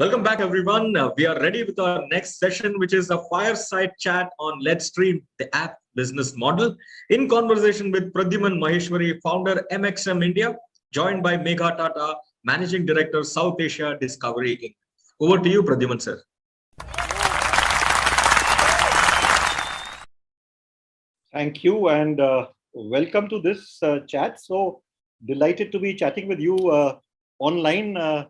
Welcome back, everyone. We are ready with our next session, which is a fireside chat on Let's Stream, the Apt Business Model, in conversation with Pradyuman Maheshwari, founder MXM India, joined by Megha Tata, Managing Director, South Asia Discovery Inc. Over to you, Pradyuman, sir. Thank you, and welcome to this chat. So delighted to be chatting with you online.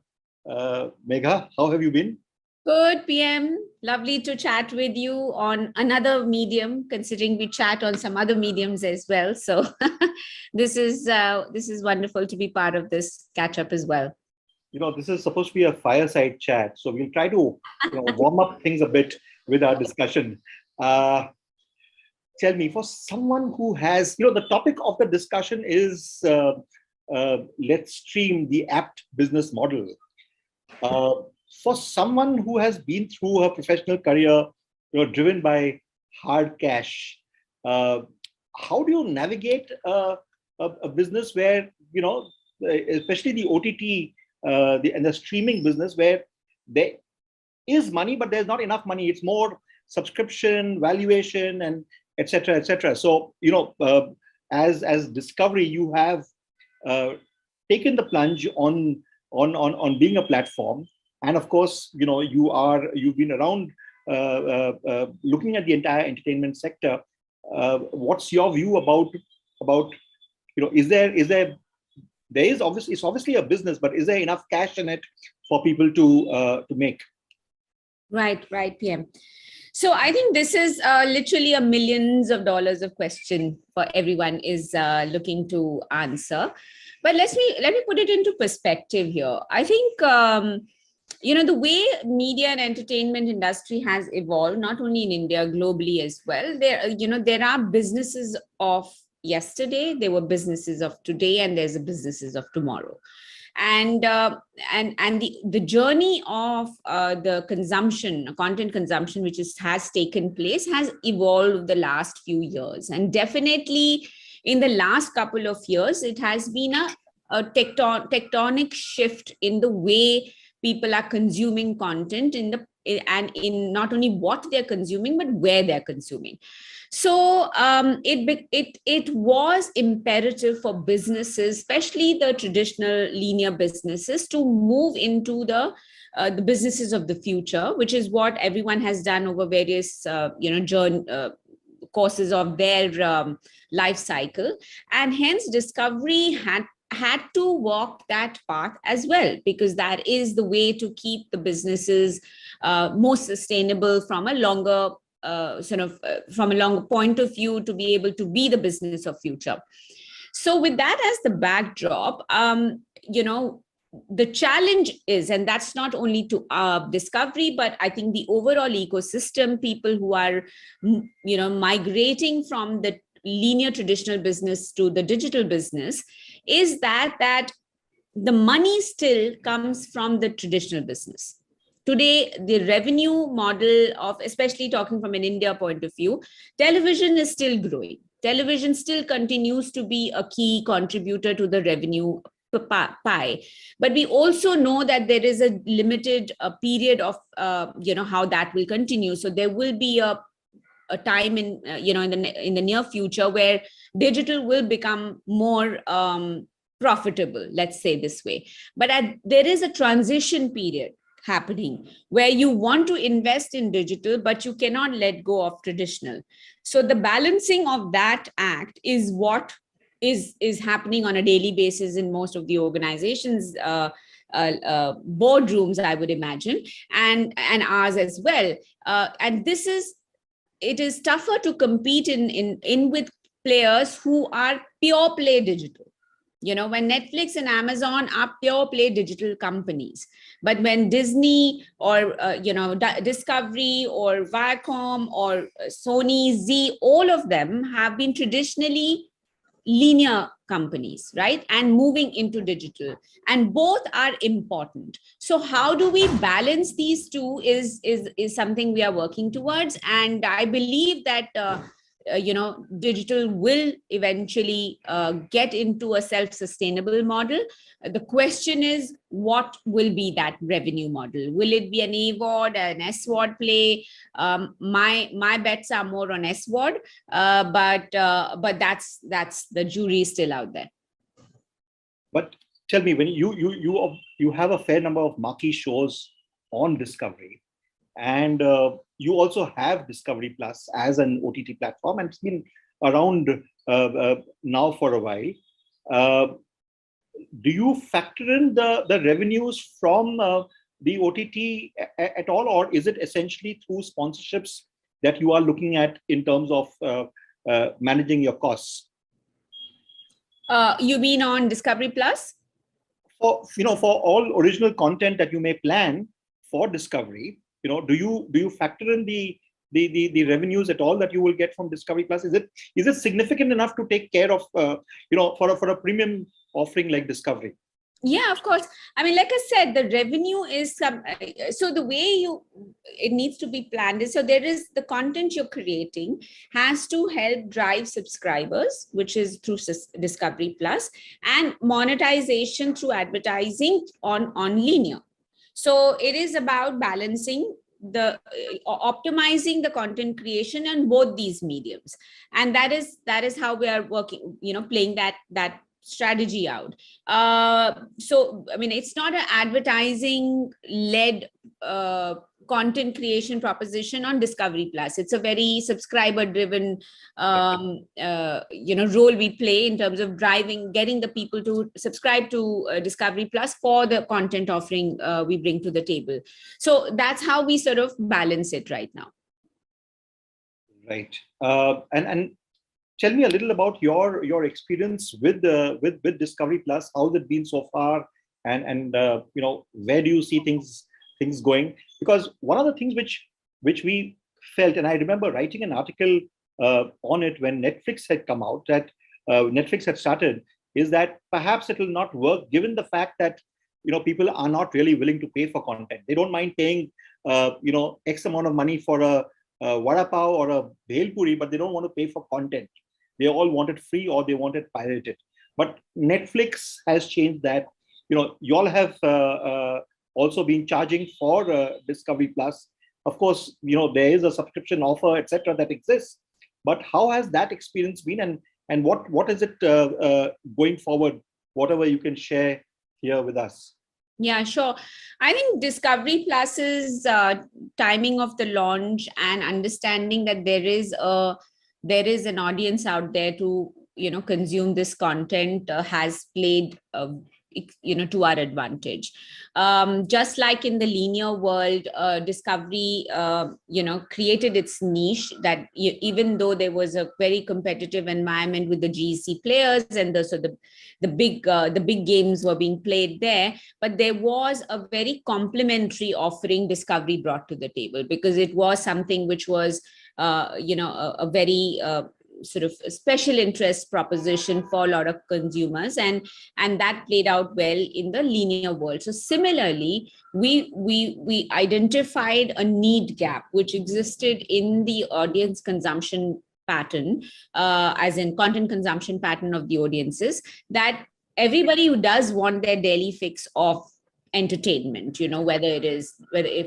Megha, how have you been? Good, PM. Lovely to chat with you on another medium, considering we chat on some other mediums as well. So this is wonderful to be part of this catch up as well. You know, this is supposed to be a fireside chat, so we'll try to warm up things a bit with our discussion. Tell me, for someone who has, the topic of the discussion is let's stream the Apt business model. For someone who has been through a professional career, driven by hard cash, how do you navigate a business where, especially the OTT and the streaming business, where there is money, but there's not enough money. It's more subscription, valuation, and etc. etc. So, as Discovery, you have taken the plunge on being a platform, and of course, you've been around looking at the entire entertainment sector. What's your view about it's obviously a business, but is there enough cash in it for people to make? Right, PM. So I think this is literally a millions of dollars of question for everyone is looking to answer. But let me put it into perspective here. I think, the way media and entertainment industry has evolved, not only in India, globally as well, there are businesses of yesterday, there were businesses of today, and there's a businesses of tomorrow. And the journey of the content consumption, which has taken place, has evolved the last few years. And definitely in the last couple of years, it has been a tectonic shift in the way people are consuming content and in not only what they're consuming, but where they're consuming. So it was imperative for businesses, especially the traditional linear businesses, to move into the businesses of the future, which is what everyone has done over various courses of their life cycle. And hence Discovery had to walk that path as well, because that is the way to keep the businesses more sustainable from a longer from a longer point of view, to be able to be the business of future. So with that as the backdrop, the challenge is, and that's not only to Discovery, but I think the overall ecosystem, people who are, migrating from the linear traditional business to the digital business, is that the money still comes from the traditional business. Today, the revenue model of, especially talking from an India point of view, television is still growing. Television still continues to be a key contributor to the revenue pie. But we also know that there is a limited period of, how that will continue. So there will be a time in, in the near future where digital will become more profitable, let's say this way. But there is a transition period happening where you want to invest in digital, but you cannot let go of traditional. So the balancing of that act is what is happening on a daily basis in most of the organizations, boardrooms, I would imagine, and ours as well. And it is tougher to compete in with players who are pure play digital. When Netflix and Amazon are pure play digital companies, but when Disney or, Discovery or Viacom or Sony, Z, all of them have been traditionally linear companies, right? And moving into digital, and both are important. So how do we balance these two is something we are working towards. And I believe that digital will eventually get into a self-sustainable model. The question is, what will be that revenue model? Will it be an AVOD, an SVOD play? My bets are more on SVOD, but that's the jury is still out there. But tell me, when you have a fair number of marquee shows on Discovery, and you also have Discovery Plus as an OTT platform, and it's been around now for a while. Do you factor in the revenues from the OTT at all, or is it essentially through sponsorships that you are looking at in terms of managing your costs? You mean on Discovery Plus? For all original content that you may plan for Discovery, do you factor in the revenues at all that you will get from Discovery Plus? Is it significant enough to take care of for a premium offering like Discovery? Yeah, of course. I mean, like I said, the revenue is so the way it needs to be planned is, so there is the content you're creating has to help drive subscribers, which is through Discovery Plus, and monetization through advertising on linear. So it is about balancing optimizing the content creation on both these mediums, and that is how we are working, playing that strategy out. So I mean, it's not an advertising led content creation proposition on Discovery Plus. It's a very subscriber driven role we play in terms of getting the people to subscribe to Discovery Plus for the content offering we bring to the table. So that's how we sort of balance it right now. Right. And tell me a little about your experience with Discovery Plus. How's it been so far, and where do you see things going? Because one of the things which we felt, and I remember writing an article on it when Netflix had come out, that Netflix had started, is that perhaps it will not work given the fact that people are not really willing to pay for content. They don't mind paying X amount of money for a vada pav or a bhel puri, but they don't want to pay for content. They all want it free or they want it pirated. But Netflix has changed that. You all have also been charging for Discovery Plus. Of course, there is a subscription offer, etc., that exists. But how has that experience been, and what is it going forward? Whatever you can share here with us. Yeah, sure. I think Discovery Plus's timing of the launch and understanding that there is an audience out there to consume this content has played to our advantage. Just like in the linear world, Discovery created its niche, that even though there was a very competitive environment with the GEC players, and the big games were being played there, but there was a very complementary offering Discovery brought to the table, because it was something which was a very sort of a special interest proposition for a lot of consumers, and that played out well in the linear world. So similarly, we identified a need gap which existed in the audience consumption pattern, as in content consumption pattern of the audiences, that everybody who does want their daily fix of entertainment, whether it's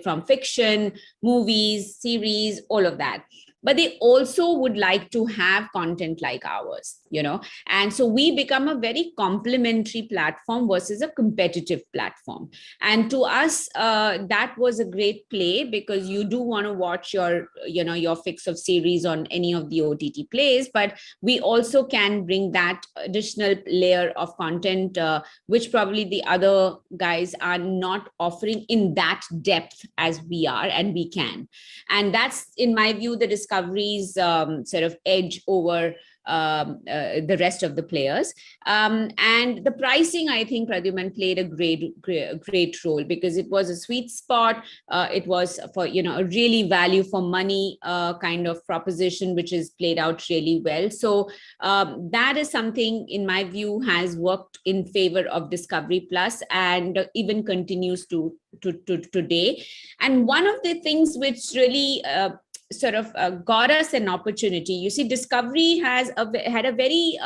from fiction, movies, series, all of that. But they also would like to have content like ours, and so we become a very complementary platform versus a competitive platform. And to us, that was a great play, because you do want to watch your fix of series on any of the OTT plays, but we also can bring that additional layer of content, which probably the other guys are not offering in that depth as we are, and we can. And that's, in my view, the Discovery's sort of edge over the rest of the players. And the pricing, I think Pradyuman played a great role, because it was a sweet spot. It was for, a really value for money kind of proposition, which is played out really well. So that is something, in my view, has worked in favor of Discovery Plus, and even continues to today. And one of the things which really sort of got us an opportunity. You see, Discovery had a very,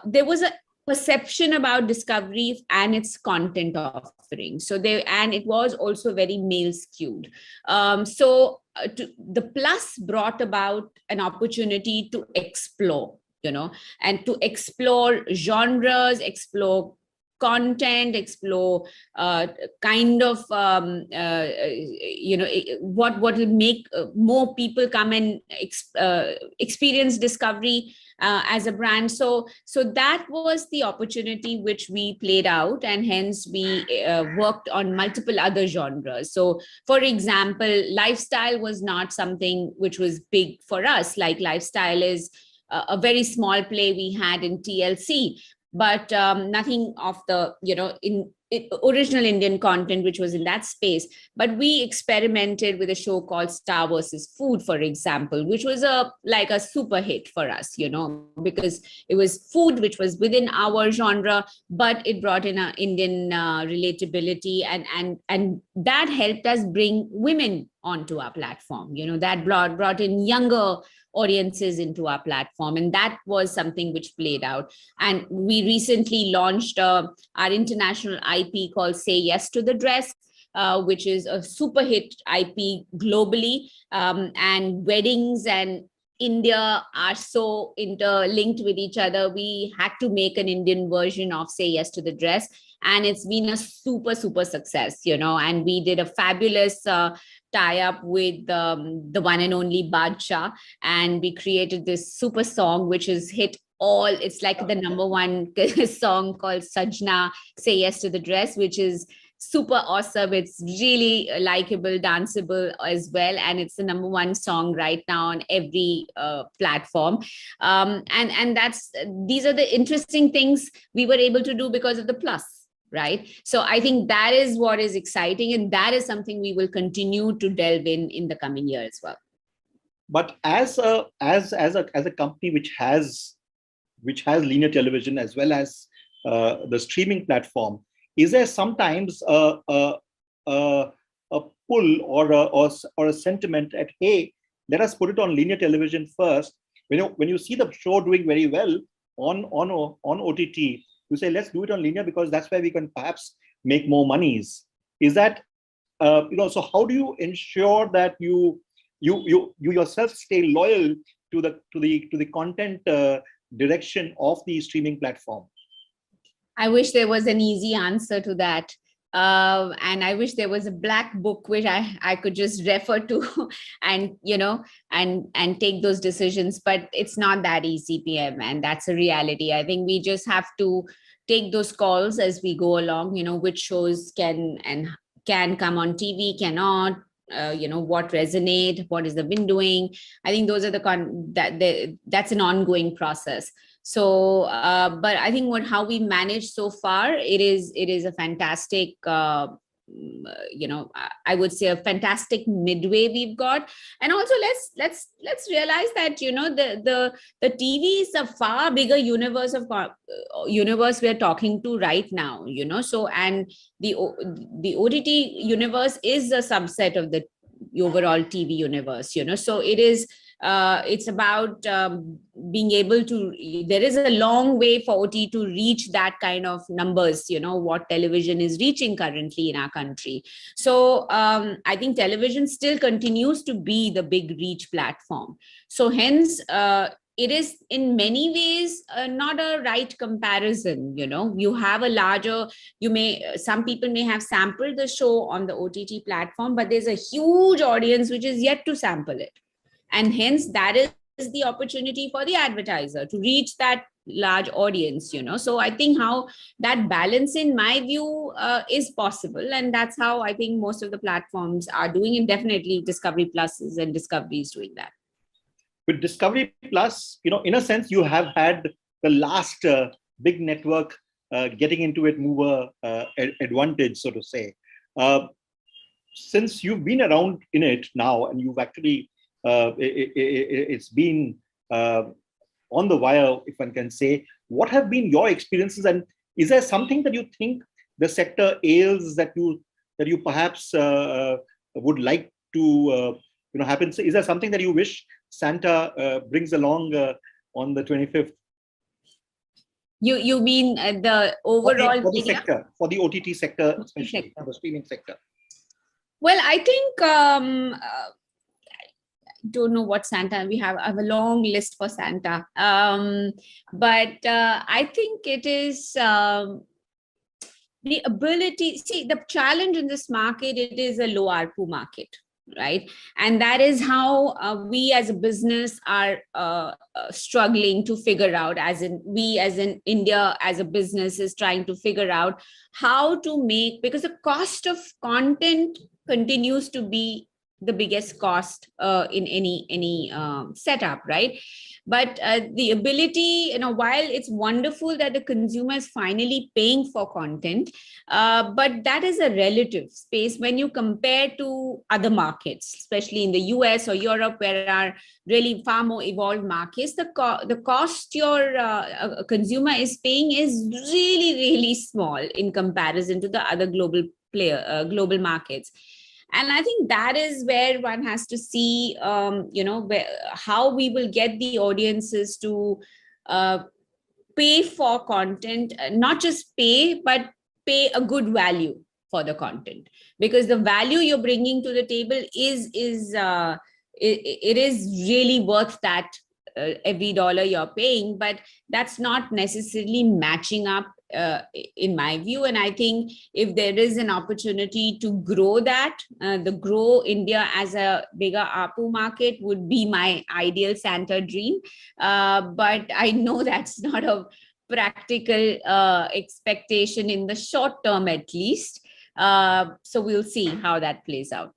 there was a perception about Discovery and its content offering. So and it was also very male skewed. The Plus brought about an opportunity to explore, and to explore genres, explore content, explore kind of what will make more people come and experience Discovery as a brand. So that was the opportunity which we played out, and hence we worked on multiple other genres. So for example, lifestyle was not something which was big for us. Like lifestyle is a very small play we had in TLC, but nothing of the original Indian content which was in that space. But we experimented with a show called Star versus Food, for example, which was like a super hit for us, because it was food which was within our genre, but it brought in an Indian relatability, and that helped us bring women onto our platform. That brought in younger audiences into our platform, and that was something which played out. And we recently launched our international IP called Say Yes to the Dress, which is a super hit IP globally, and weddings and India are so interlinked with each other. We had to make an Indian version of Say Yes to the Dress, and it's been a super success, and we did a fabulous tie-up with the one and only Badshah, and we created this super song which has hit it's like the #1 song called Sajna, Say Yes to the Dress, which is super awesome. It's really likable, danceable as well, and it's the #1 song right now on every platform. And these are the interesting things we were able to do because of the Plus. Right. So I think that is what is exciting, and that is something we will continue to delve in the coming year as well. But as a company which has linear television as well as the streaming platform, is there sometimes a pull or a sentiment at, hey, let us put it on linear television first? When you see the show doing very well on OTT, you say, let's do it on linear because that's where we can perhaps make more monies. Is that, so how do you ensure that you yourself stay loyal to the content direction of the streaming platform? I wish there was an easy answer to that. And I wish there was a black book which I could just refer to and, and take those decisions, but it's not that easy, PM, and that's a reality. I think we just have to take those calls as we go along, which shows can come on TV, cannot, what resonate, what is the windowing. I think those are that's an ongoing process. So, but I think how we manage so far, it is a fantastic, I would say a fantastic midway we've got. And also let's realize that, the TV is a far bigger universe we're talking to right now, so, and the OTT universe is a subset of the overall TV universe, so it is, it's about being able to, there is a long way for OTT to reach that kind of numbers, what television is reaching currently in our country. So I think television still continues to be the big reach platform. So hence, it is in many ways not a right comparison. You have a larger, some people may have sampled the show on the OTT platform, but there's a huge audience which is yet to sample it. And hence that is the opportunity for the advertiser to reach that large audience, So I think how that balance, in my view, is possible. And that's how I think most of the platforms are doing it. Definitely Discovery Plus and Discovery is doing that. With Discovery Plus, in a sense, you have had the last big network getting into it mover advantage, so to say. Since you've been around in it now and you've actually, it's been on the wire, if one can say, what have been your experiences, and is there something that you think the sector ails that you perhaps would like to happens? Is there something that you wish Santa brings along on the 25th? You mean the overall for the sector, for the OTT sector, especially for the streaming sector? Well, I think don't know what Santa. I have a long list for Santa, but I think it is the ability. See, the challenge in this market, it is a low ARPU market, right? And that is how we as a business are struggling to figure out, as in India as a business is trying to figure out how to make, because the cost of content continues to be the biggest cost in any setup, right? But the ability, while it's wonderful that the consumer is finally paying for content, but that is a relative space when you compare to other markets, especially in the US or Europe, where are really far more evolved markets. The cost your consumer is paying is really, really small in comparison to the other global markets. And I think that is where one has to see, how we will get the audiences to pay for content, not just pay, but pay a good value for the content, because the value you're bringing to the table is really worth that every dollar you're paying, but that's not necessarily matching up in my view. And I think if there is an opportunity to grow that, grow India as a bigger ARPU market would be my ideal Santa dream. But I know that's not a practical expectation in the short term, at least. So we'll see how that plays out.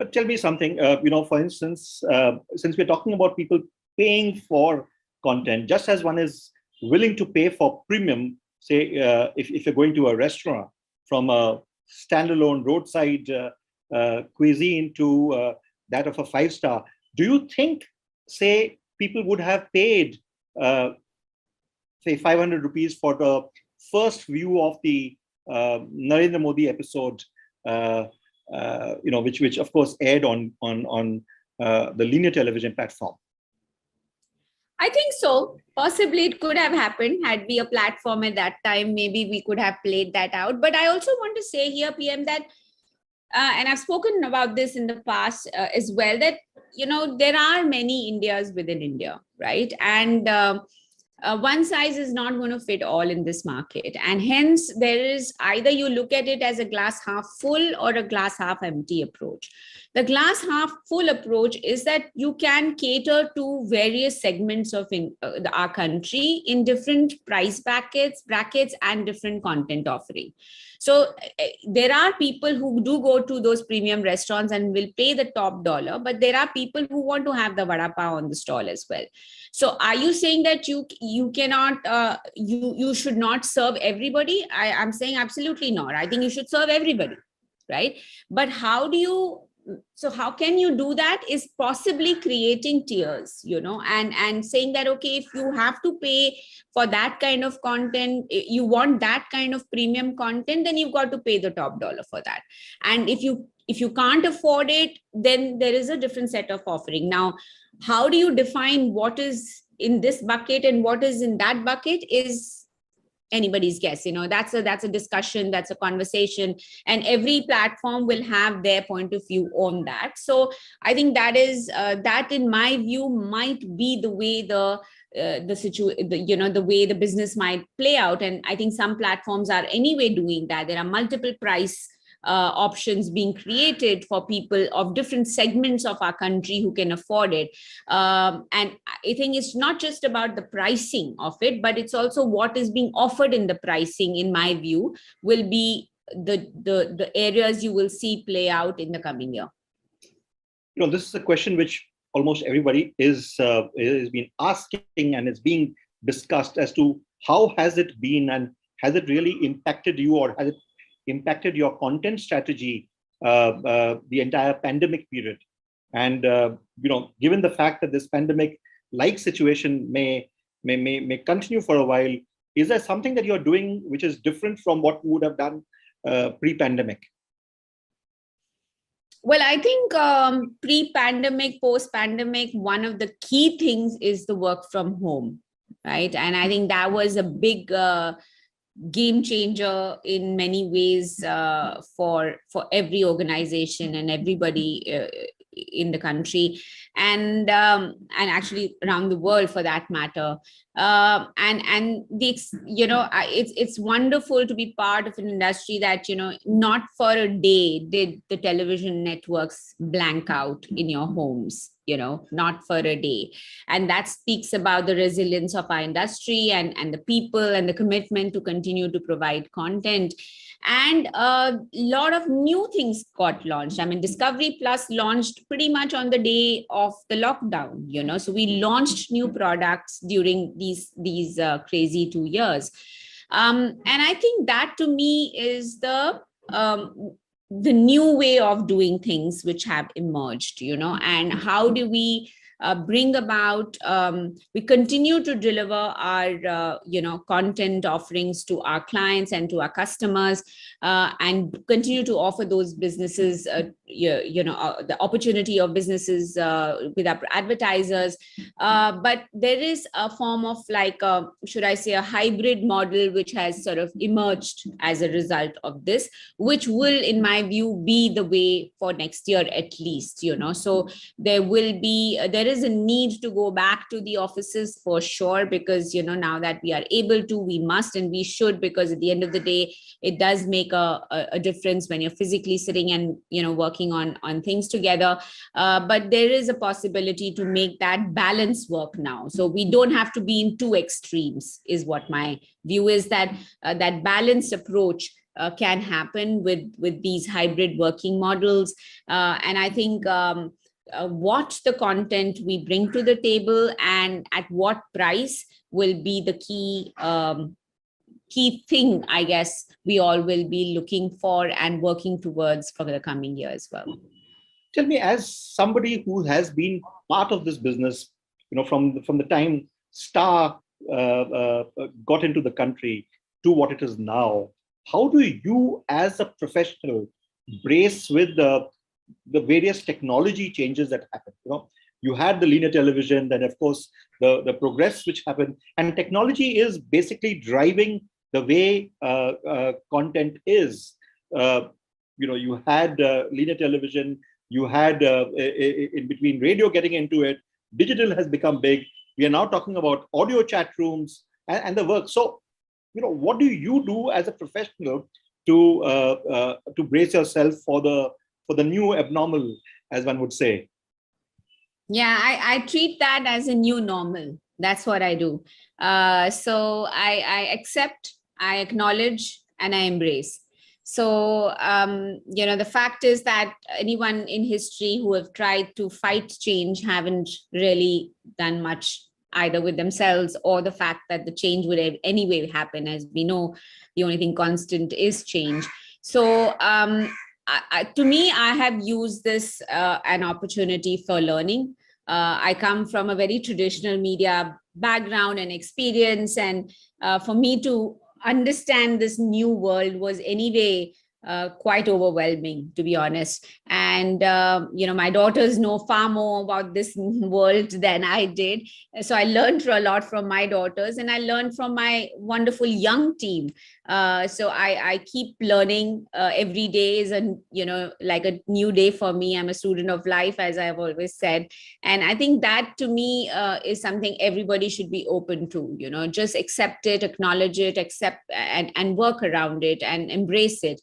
But tell me something, for instance, since we're talking about people paying for content, just as one is willing to pay for premium, say, if you're going to a restaurant, from a standalone roadside cuisine to that of a 5-star, do you think, say, people would have paid, say, 500 rupees for the first view of the Narendra Modi episode, which of course aired on the linear television platform? I think so. Possibly it could have happened had we a platform at that time. Maybe we could have played that out. But I also want to say here, PM, that, and I've spoken about this in the past as well, that, there are many Indias within India, right? And one size is not going to fit all in this market. And hence there is either you look at it as a glass half full or a glass half empty approach. The glass half full approach is that you can cater to various segments of our country in different price brackets and different content offering. So there are people who do go to those premium restaurants and will pay the top dollar, but there are people who want to have the vada pav on the stall as well. So are you saying that you cannot, you should not serve everybody? I'm saying absolutely not. I think you should serve everybody, right? But how can you do that is possibly creating tiers, and saying that, okay, if you have to pay for that kind of content, you want that kind of premium content, then you've got to pay the top dollar for that. And if you can't afford it, then there is a different set of offering. Now, how do you define what is in this bucket and what is in that bucket is anybody's guess. That's a discussion, that's a conversation, and every platform will have their point of view on that. So I think that is that, in my view, might be the way the way the business might play out. And I think some platforms are anyway doing that. There are multiple price options being created for people of different segments of our country who can afford it. And I think it's not just about the pricing of it, but it's also what is being offered in the pricing, in my view, will be the areas you will see play out in the coming year. This is a question which almost everybody is been asking, and it's being discussed as to how has it been, and has it really impacted you, or has it impacted your content strategy the entire pandemic period? And given the fact that this pandemic-like situation may continue for a while, is there something that you're doing which is different from what you would have done pre-pandemic? Well, I think pre-pandemic, post-pandemic, one of the key things is the work from home, right? And I think that was a big game changer in many ways for every organization and everybody in the country, and actually around the world for that matter. And it's wonderful to be part of an industry that, not for a day did the television networks blank out in your homes, not for a day. And that speaks about the resilience of our industry and the people and the commitment to continue to provide content. And a lot of new things got launched. I mean, Discovery Plus launched pretty much on the day of the lockdown, So we launched new products during these crazy 2 years. And I think that to me is the new way of doing things which have emerged, and how do we bring about, we continue to deliver our, content offerings to our clients and to our customers, and continue to offer those businesses, the opportunity of businesses with our advertisers. But there is a form of should I say, a hybrid model which has sort of emerged as a result of this, which will, in my view, be the way for next year at least, So there is a need to go back to the offices for sure, because, now that we are able to, we must and we should, because at the end of the day, it does make a difference when you're physically sitting and, working on things together. But there is a possibility to make that balance work now. So we don't have to be in two extremes, is what my view is, that that balanced approach can happen with these hybrid working models. And I think what the content we bring to the table and at what price will be the key thing, I guess, we all will be looking for and working towards for the coming year as well. Tell me, as somebody who has been part of this business, from the time Star got into the country to what it is now, how do you, as a professional, brace with the various technology changes that happened? You had the linear television, then of course the progress which happened, and technology is basically driving the way content is. You had linear television, you had in between radio getting into it, digital has become big. We are now talking about audio chat rooms and the work. So, what do you do as a professional to brace yourself for the new abnormal, as one would say? Yeah, I treat that as a new normal. That's what I do. So I accept, I acknowledge, and I embrace. So, the fact is that anyone in history who have tried to fight change haven't really done much, either with themselves or the fact that the change would anyway happen. As we know, the only thing constant is change. So, to me, I have used this an opportunity for learning. I come from a very traditional media background and experience, and for me to understand this new world was anyway quite overwhelming, to be honest. And, my daughters know far more about this world than I did. So I learned a lot from my daughters, and I learned from my wonderful young team. So I keep learning. Every day is like a new day for me. I'm a student of life, as I've always said. And I think that to me is something everybody should be open to, just accept it, acknowledge it, accept and work around it and embrace it.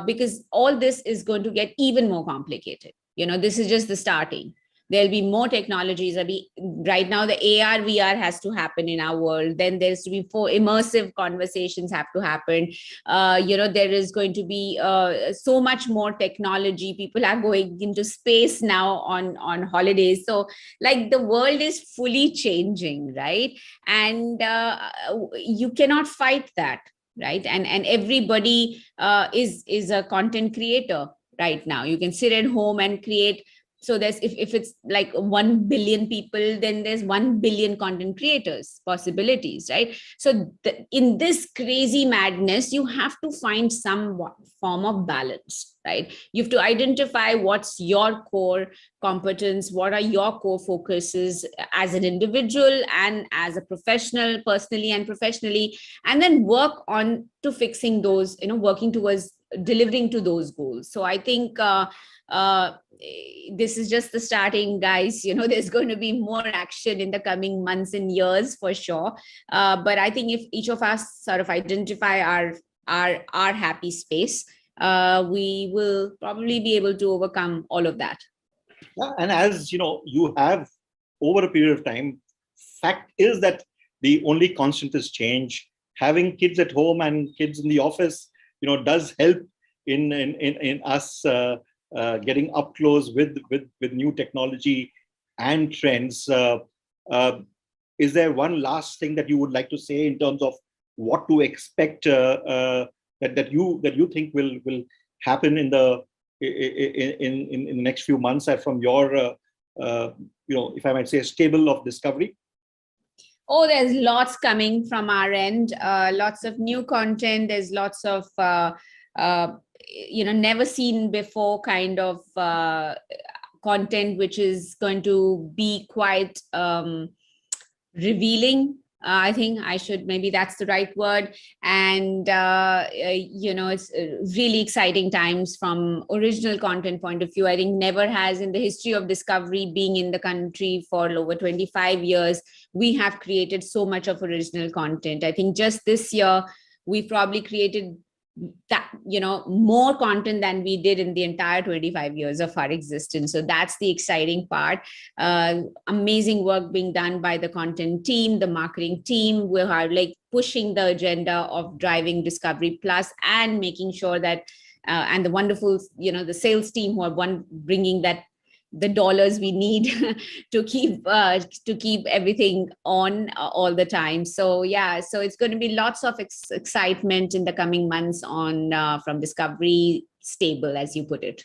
Because all this is going to get even more complicated. This is just the starting. There'll be more technologies. Right now, the AR, VR has to happen in our world. Then there's to be 4 immersive conversations have to happen. There is going to be so much more technology. People are going into space now on holidays. So the world is fully changing, right? And you cannot fight that. Right. And everybody is a content creator right now. You can sit at home and create So there's, if it's like 1 billion people, then there's 1 billion content creators possibilities, right? So in this crazy madness, you have to find some form of balance, right? You have to identify what's your core competence, what are your core focuses as an individual and as a professional, personally and professionally, and then work on to fixing those, working towards delivering to those goals. So I think this is just the starting, guys. There's going to be more action in the coming months and years for sure. But I think if each of us sort of identify our happy space, we will probably be able to overcome all of that. Yeah, and as you have over a period of time, fact is that the only constant is change. Having kids at home and kids in the office, does help in us getting up close with new technology and trends. Is there one last thing that you would like to say in terms of what to expect that you think will happen in the next few months from your if I might say, stable of discovery? Oh, there's lots coming from our end, lots of new content. There's lots of never seen before kind of content, which is going to be quite revealing. I think maybe that's the right word. And, it's really exciting times from original content point of view. I think never has in the history of Discovery, being in the country for over 25 years, we have created so much of original content. I think just this year, we probably created that, more content than we did in the entire 25 years of our existence. So that's the exciting part. Amazing work being done by the content team, the marketing team. We are like pushing the agenda of driving Discovery Plus and making sure that, and the wonderful, the sales team who are bringing the dollars we need to keep everything on all the time. So yeah, so it's going to be lots of excitement in the coming months on from Discovery stable, as you put it.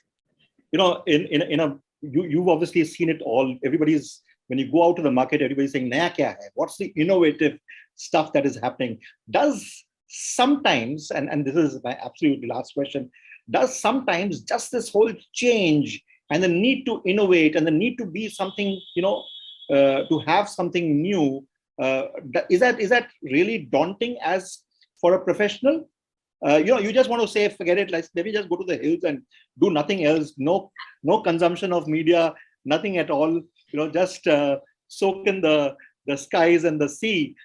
You've obviously seen it all. When you go out to the market, everybody's saying, "Naya kya hai?" What's the innovative stuff that is happening? Does sometimes, and this is my absolute last question, does sometimes just this whole change and the need to innovate and the need to be something, to have something new, is that really daunting as for a professional? You just want to say, forget it, like maybe just go to the hills and do nothing else, no consumption of media, nothing at all, just soak in the skies and the sea.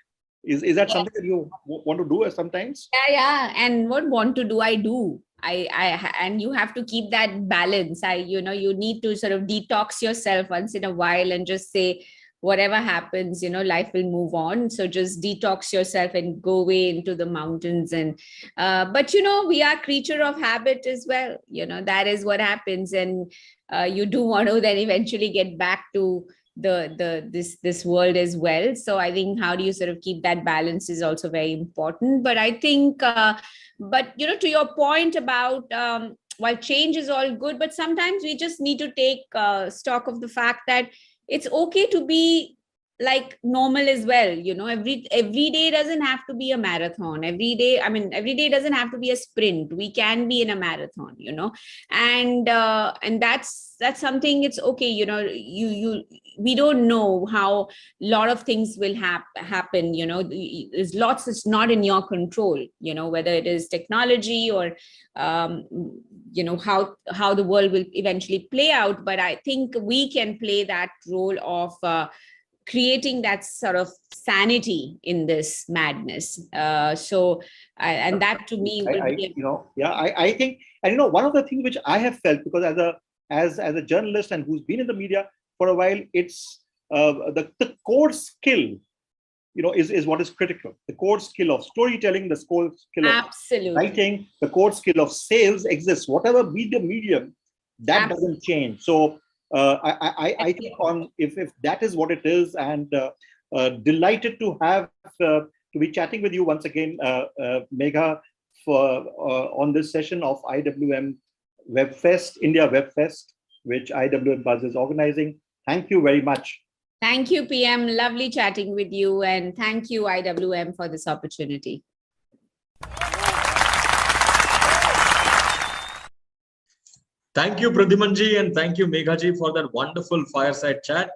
Is that something that you want to do sometimes? Yeah. And what want to do, I do. And you have to keep that balance. You need to sort of detox yourself once in a while and just say, whatever happens, life will move on. So just detox yourself and go away into the mountains. And, but we are creature of habit as well. That is what happens. And you do want to then eventually get back to this world as well. So I think how do you sort of keep that balance is also very important. But I think, to your point about while change is all good, but sometimes we just need to take stock of the fact that it's okay to be like normal as well. Every day doesn't have to be a marathon. Every day doesn't have to be a sprint. We can be in a marathon, and that's something. It's okay. We don't know how a lot of things will happen. There's lots that's not in your control, whether it is technology or, how the world will eventually play out. But I think we can play that role of, creating that sort of sanity in this madness. And that to me will be I think, and one of the things which I have felt, because as a journalist and who's been in the media for a while, it's the core skill, is what is critical. The core skill of storytelling, the core skill of writing, the core skill of sales exists. Whatever be the medium, that doesn't change. So I think if that is what it is, and delighted to have to be chatting with you once again, Megha, on this session of IWM Webfest, India Webfest. which IWMBuzz is organizing. Thank you very much. Thank you, PM. Lovely chatting with you. And thank you, IWM, for this opportunity. Thank you, Pradyuman ji, and thank you, Megha ji, for that wonderful fireside chat.